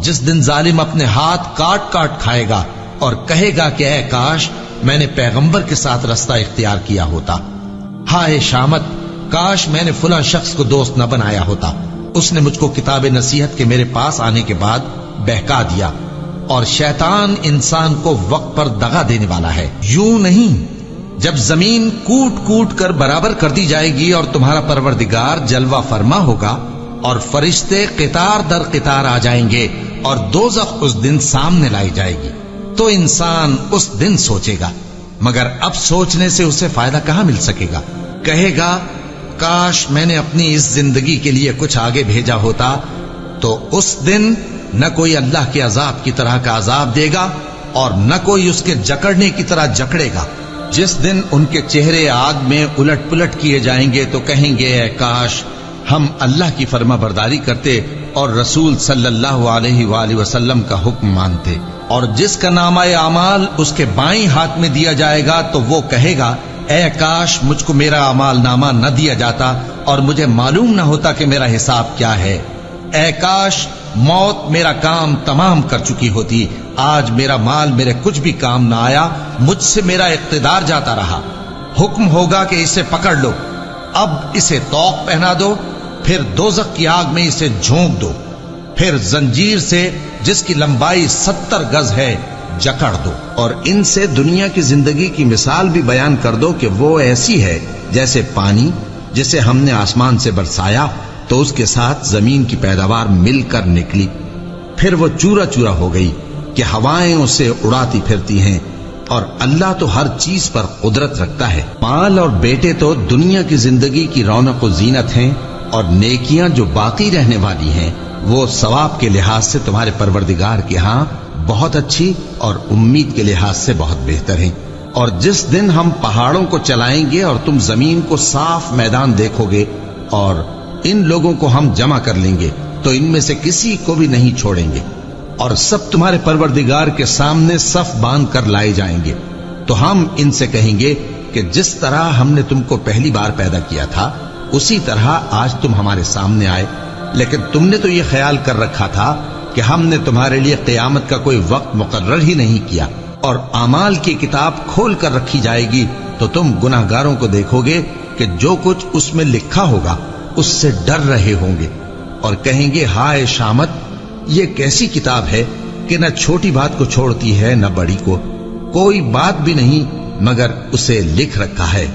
जिस दिन जालिम अपने हाथ काट काट खाएगा और कहेगा कि ऐ काश मैंने पैगंबर के साथ रास्ता इख्तियार किया होता। हाय शामत, काश मैंने फलां शख्स को दोस्त न बनाया होता, उसने मुझको किताब नसीहत के मेरे पास आने के बाद बहका दिया। और शैतान इंसान को वक्त पर दगा देने वाला है। यूं नहीं, जब जमीन कूट कूट कर बराबर कर दी जाएगी और तुम्हारा परवरदिगार जलवा फरमा होगा और फरिश्ते कितार दर कितार आ जाएंगे और दोज़ख उस दिन सामने लाई जाएगी, तो इंसान उस दिन सोचेगा, मगर अब सोचने से उसे फायदा कहां मिल सकेगा। कहेगा काश मैंने अपनी इस जिंदगी के लिए कुछ आगे भेजा होता, तो उस दिन न कोई अल्लाह के अजाब की तरह का अजाब देगा और न कोई उसके जकड़ने की तरह जकड़ेगा। जिस दिन उनके चेहरे आग में उलट पुलट किए जाएंगे तो कहेंगे ऐ काश हम अल्लाह की फर्माबरदारी करते और रसूल सल्लल्लाहु अलैहि वसल्लम का हुक्म मानते। और जिसका नामा-ए अमाल उसके बाईं हाथ में दिया जाएगा तो वो कहेगा ऐ काश मुझको मेरा अमाल नामा न दिया जाता और मुझे मालूम न होता कि मेरा हिसाब क्या है। ऐ काश मौत मेरा काम तमाम कर चुकी होती, आज मेरा माल मेरे कुछ भी काम ना आया, मुझसे मेरा इख्तिदार जाता रहा। हुक्म होगा कि इसे पकड़ लो, अब इसे तौक पहना दो, फिर दोज़ख की आग में इसे झोंक दो, फिर जंजीर से जिसकी लंबाई 70 गज है जकड़ दो। और इनसे दुनिया की जिंदगी की मिसाल भी बयान कर दो कि वो ऐसी है जैसे पानी जिसे हमने आसमान से बरसाया तो उसके साथ जमीन की पैदावार मिलकर निकली, फिर वो चूरा चूरा हो गई कि हवाएं उसे उड़ाती फिरती हैं। और अल्लाह तो हर चीज पर कुदरत रखता है। माल और बेटे तो दुनिया की जिंदगी की रौनक और जीनत हैं, और नेकियां जो बाकी रहने वाली हैं वो सवाब के लिहाज से तुम्हारे परवरदिगार के यहाँ बहुत अच्छी और उम्मीद के लिहाज से बहुत बेहतर हैं। और जिस दिन हम पहाड़ों को चलाएंगे और तुम जमीन को साफ मैदान देखोगे और इन लोगों को हम जमा कर लेंगे तो इनमें से किसी को भी नहीं छोड़ेंगे और सब तुम्हारे परवरदिगार के सामने सफ बांध कर लाए जाएंगे। तो हम इनसे कहेंगे कि जिस तरह हमने तुमको पहली बार पैदा किया था उसी तरह आज तुम हमारे सामने आए, लेकिन तुमने तो ये ख्याल कर रखा था कि हमने तुम्हारे लिए क़यामत का कोई वक्त मुकर्रर ही नहीं किया। और आमाल की किताब खोल कर रखी जाएगी तो तुम गुनाहगारों को देखोगे कि जो कुछ उसमें लिखा होगा उससे डर रहे होंगे और कहेंगे हाय शामत, ये कैसी किताब है कि न छोटी बात को छोड़ती है न बड़ी को, कोई बात भी नहीं मगर उसे लिख रखा है,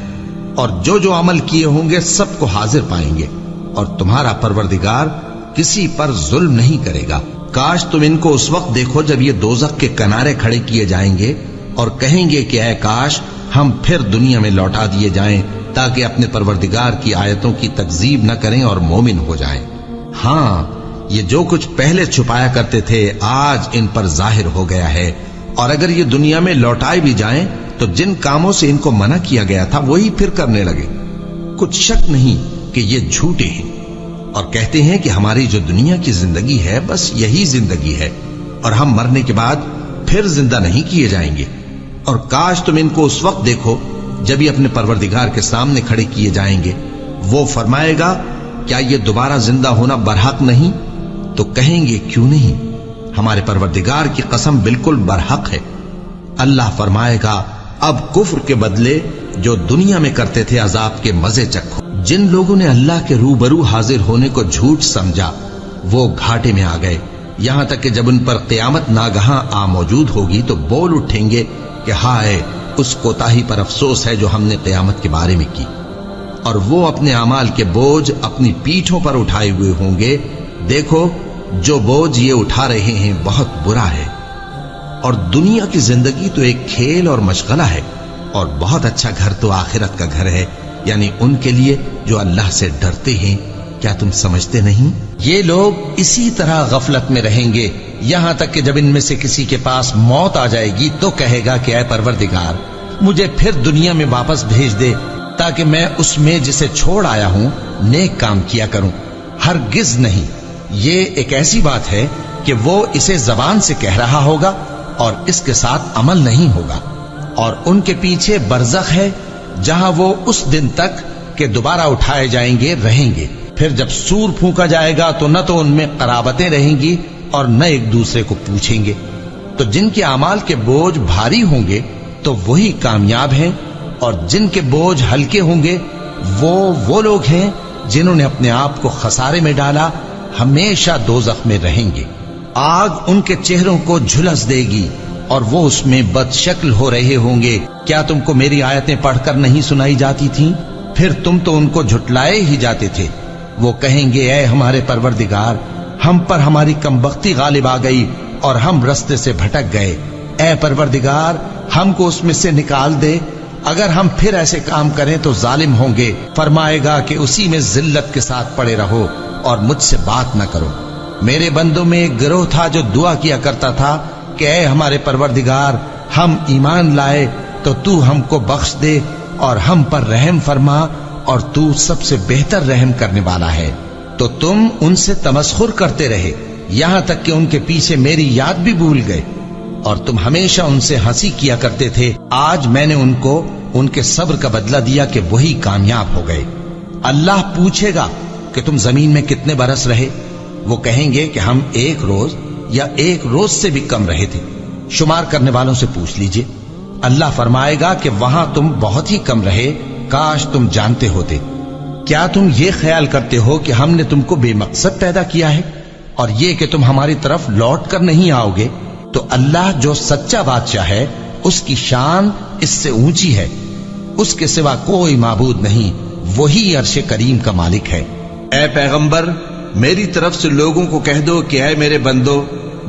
और जो जो अमल किए होंगे सबको हाजिर पाएंगे और तुम्हारा परवरदिगार किसी पर जुल्म नहीं करेगा। काश तुम इनको उस वक्त देखो जब ये दोज़ख के किनारे खड़े किए जाएंगे और कहेंगे कि ऐ काश हम फिर दुनिया में लौटा दिए जाएं ताकि अपने परवरदिगार की आयतों की तकजीब न करें और मोमिन हो जाएं। हाँ, ये जो कुछ पहले छुपाया करते थे आज इन पर जाहिर हो गया है, और अगर ये दुनिया में लौटाए भी जाएं तो जिन कामों से इनको मना किया गया था वही फिर करने लगे। कुछ शक नहीं कि ये झूठे हैं और कहते हैं कि हमारी जो दुनिया की जिंदगी है बस यही जिंदगी है और हम मरने के बाद फिर जिंदा नहीं किए जाएंगे। और काश तुम इनको उस वक्त देखो जब ये अपने परवरदिगार के सामने खड़े किए जाएंगे, वो फरमाएगा क्या ये दोबारा जिंदा होना बरहक नहीं? तो कहेंगे क्यों नहीं, हमारे परवरदिगार की कसम बिल्कुल बरहक है। अल्लाह फरमाएगा अब कुफ्र के बदले जो दुनिया में करते थे अजाब के मजे चखो। जिन लोगों ने अल्लाह के रूबरू हाजिर होने को झूठ समझा वो घाटे में आ गए, यहां तक कि जब उन पर क़यामत नागहां आ मौजूद होगी तो बोल उठेंगे कि हाय उस कोताही पर अफसोस है जो हमने क़यामत के बारे में की। और वो अपने अमाल के बोझ अपनी पीठों पर उठाए हुए होंगे, देखो जो बोझ ये उठा रहे हैं बहुत बुरा है। और दुनिया की जिंदगी तो एक खेल और मशगला है, और बहुत अच्छा घर तो आखिरत का घर है, यानी उनके लिए जो अल्लाह से डरते हैं। क्या तुम समझते नहीं? ये लोग इसी तरह गफलत में रहेंगे यहां तक कि जब इनमें से किसी के पास मौत आ जाएगी तो कहेगा कि ऐ परवरदिगार मुझे फिर दुनिया में वापस भेज दे ताकि मैं उसमें जिसे छोड़ आया हूं नेक काम किया करूं। हरगिज नहीं, ये एक ऐसी बात है कि वो इसे जबान से कह रहा होगा और इसके साथ अमल नहीं होगा। और उनके पीछे बरज़ख है जहां वो उस दिन तक के दोबारा उठाए जाएंगे रहेंगे। फिर जब सूर फूंका जाएगा तो न तो उनमें कराबतें रहेंगी और न एक दूसरे को पूछेंगे। तो जिनके अमाल के बोझ भारी होंगे तो वही कामयाब हैं, और जिनके बोझ हल्के होंगे वो लोग हैं जिन्होंने अपने आप को खसारे में डाला, हमेशा दोज़ख में रहेंगे। आग उनके चेहरों को झुलस देगी और वो उसमें बदशक्ल हो रहे होंगे। क्या तुमको मेरी आयतें पढ़कर नहीं सुनाई जाती थीं? फिर तुम तो उनको झुटलाए ही जाते थे। वो कहेंगे, ऐ हमारे परवरदिगार, हम पर हमारी कमबख्ती गालिब आ गई और हम रास्ते से भटक गए। ऐ परवरदिगार, हमको उसमें से निकाल दे। अगर हम फिर ऐसे काम करें तो जालिम होंगे। फरमाएगा कि उसी में जिल्लत के साथ पड़े रहो और मुझसे बात न करो। मेरे बंदों में एक गिरोह था जो दुआ किया करता था कि ऐ हमारे परवरदिगार, हम ईमान लाए तो तू हमको बख्श दे और हम पर रहम फरमा, और तू सबसे बेहतर रहम करने वाला है। तो तुम उनसे तमस्खुर करते रहे, यहां तक कि उनके पीछे मेरी याद भी भूल गए, और तुम हमेशा उनसे हंसी किया करते थे। आज मैंने उनको उनके सब्र का बदला दिया कि वही कामयाब हो गए। अल्लाह पूछेगा कि तुम जमीन में कितने बरस रहे? वो कहेंगे कि हम एक रोज या एक रोज से भी कम रहे थे। शुमार करने वालों से पूछ लीजिए। अल्लाह फरमाएगा कि वहां तुम बहुत ही कम रहे, काश तुम जानते होते। क्या तुम ये ख्याल करते हो कि हमने तुमको बेमकसद पैदा किया है और ये कि तुम हमारी तरफ लौट कर नहीं आओगे? तो अल्लाह जो सच्चा बादशाह है, उसकी शान इससे ऊंची है। उसके सिवा कोई माबूद नहीं, वही अर्श करीम का मालिक है। ऐ पैगंबर, मेरी तरफ से लोगों को कह दो कि ऐ मेरे बंदो,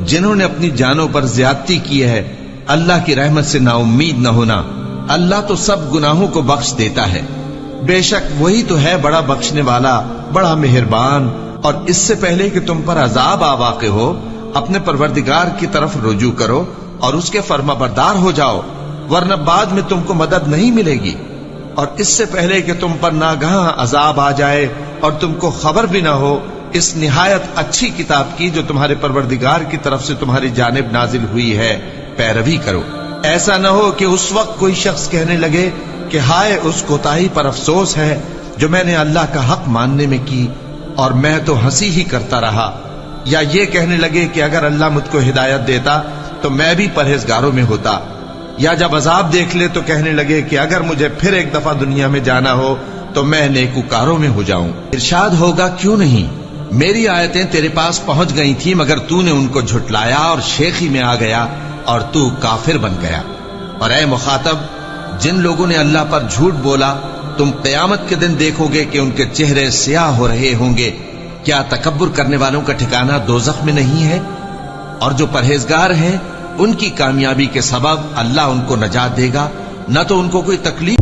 जिन्होंने अपनी जानों पर ज्यादती की है, अल्लाह की रहमत से नाउम्मीद न होना। अल्लाह तो सब गुनाहों को बख्श देता है। बेशक वही तो है बड़ा बख्शने वाला, बड़ा मेहरबान। और इससे पहले कि तुम पर अजाब आ वाक़े हो, अपने परवरदिगार की तरफ रुजू करो और उसके फर्माबरदार हो जाओ, वरना बाद में तुमको मदद नहीं मिलेगी। और इससे पहले कि तुम पर नागहां अजाब आ जाए और तुमको खबर भी ना हो, इस निहायत अच्छी किताब की जो तुम्हारे परवरदिगार की तरफ से तुम्हारी जानिब नाजिल हुई है, पैरवी करो। ऐसा न हो कि उस वक्त कोई शख्स कहने लगे कि हाय, उस कोताही पर अफसोस है जो मैंने अल्लाह का हक मानने में की, और मैं तो हंसी ही करता रहा। या ये कहने लगे कि अगर अल्लाह मुझको हिदायत देता तो मैं भी परहेजगारों में होता। या जब अजाब देख ले तो कहने लगे कि अगर मुझे फिर एक दफा दुनिया में जाना हो तो मैं नेकूकारों में हो जाऊं। इरशाद होगा, क्यों नहीं, मेरी आयतें तेरे पास पहुंच गई थी, मगर तूने उनको झुटलाया और शेखी में आ गया और तू काफिर बन गया। और ऐ मुखातब, जिन लोगों ने अल्लाह पर झूठ बोला, तुम क़यामत के दिन देखोगे कि उनके चेहरे स्याह हो रहे होंगे। क्या तकब्बुर करने वालों का ठिकाना दोज़ख में नहीं है? और जो परहेजगार हैं, उनकी कामयाबी के सबब अल्लाह उनको नजात देगा, न तो उनको कोई तकलीफ